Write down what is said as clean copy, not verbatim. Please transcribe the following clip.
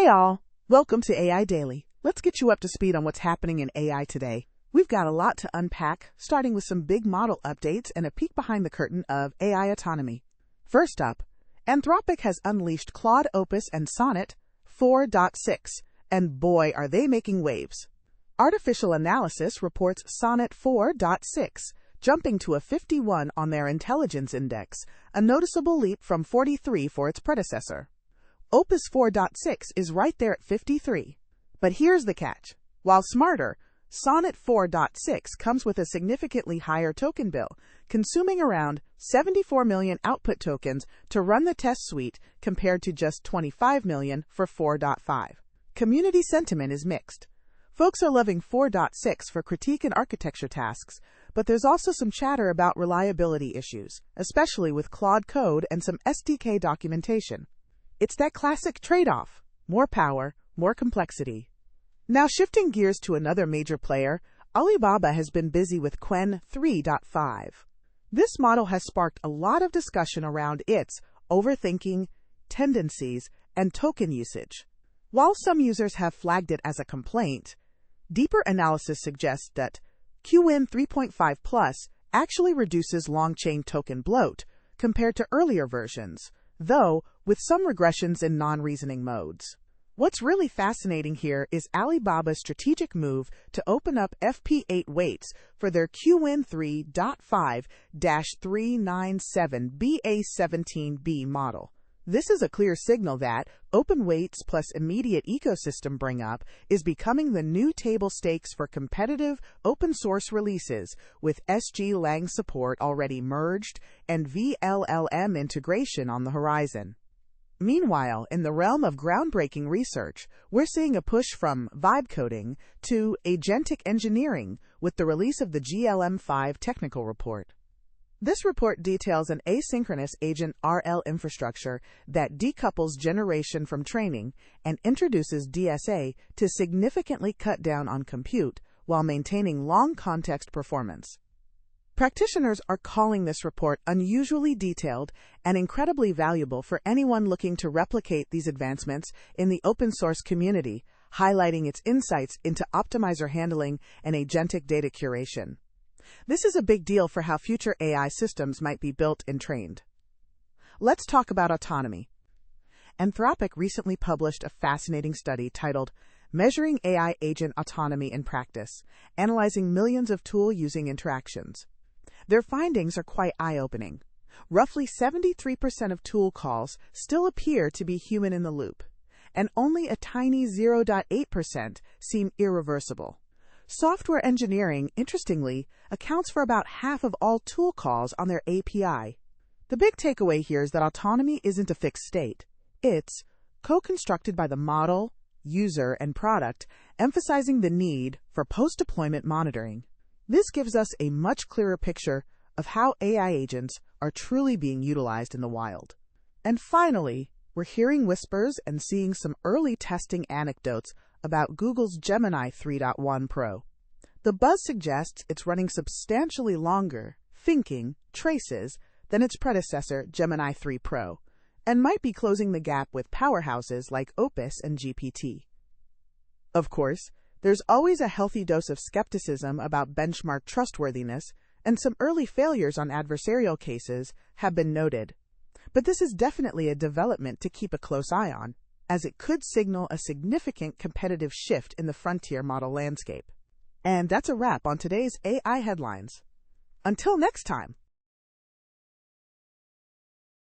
Hey all, welcome to AI Daily. Let's get you up to speed on what's happening in AI today. We've got a lot to unpack, starting with some big model updates and a peek behind the curtain of AI autonomy. First up, Anthropic has unleashed Claude Opus and Sonnet 4.6, and boy are they making waves. Artificial Analysis reports Sonnet 4.6, jumping to a 51 on their intelligence index, a noticeable leap from 43 for its predecessor. Opus 4.6 is right there at 53. But here's the catch. While smarter, Sonnet 4.6 comes with a significantly higher token bill, consuming around 74 million output tokens to run the test suite compared to just 25 million for 4.5. Community sentiment is mixed. Folks are loving 4.6 for critique and architecture tasks, but there's also some chatter about reliability issues, especially with Claude code and some SDK documentation. It's that classic trade-off: more power, more complexity. Now shifting gears to another major player, Alibaba has been busy with Qwen 3.5. This model has sparked a lot of discussion around its overthinking, tendencies, and token usage. While some users have flagged it as a complaint, deeper analysis suggests that Qwen 3.5 Plus actually reduces long-chain token bloat compared to earlier versions, though with some regressions in non-reasoning modes. What's really fascinating here is Alibaba's strategic move to open up FP8 weights for their Qwen 3.5-397BA17B model. This is a clear signal that open weights plus immediate ecosystem bring-up is becoming the new table stakes for competitive open-source releases, with SG-Lang support already merged and VLLM integration on the horizon. Meanwhile, in the realm of groundbreaking research, we're seeing a push from vibe coding to agentic engineering with the release of the GLM-5 technical report. This report details an asynchronous agent RL infrastructure that decouples generation from training and introduces DSA to significantly cut down on compute while maintaining long context performance. Practitioners are calling this report unusually detailed and incredibly valuable for anyone looking to replicate these advancements in the open source community, highlighting its insights into optimizer handling and agentic data curation. This is a big deal for how future AI systems might be built and trained. Let's talk about autonomy. Anthropic recently published a fascinating study titled Measuring AI Agent Autonomy in Practice, analyzing millions of tool-using interactions. Their findings are quite eye-opening. Roughly 73% of tool calls still appear to be human in the loop, and only a tiny 0.8% seem irreversible. Software engineering, interestingly, accounts for about half of all tool calls on their API. The big takeaway here is that autonomy isn't a fixed state. It's co-constructed by the model, user, and product, emphasizing the need for post-deployment monitoring. This gives us a much clearer picture of how AI agents are truly being utilized in the wild. And finally, we're hearing whispers and seeing some early testing anecdotes about Google's Gemini 3.1 Pro. The buzz suggests it's running substantially longer, thinking, traces than its predecessor Gemini 3 Pro, and might be closing the gap with powerhouses like Opus and GPT. Of course, there's always a healthy dose of skepticism about benchmark trustworthiness, and some early failures on adversarial cases have been noted. But this is definitely a development to keep a close eye on, as it could signal a significant competitive shift in the frontier model landscape. And that's a wrap on today's AI headlines. Until next time.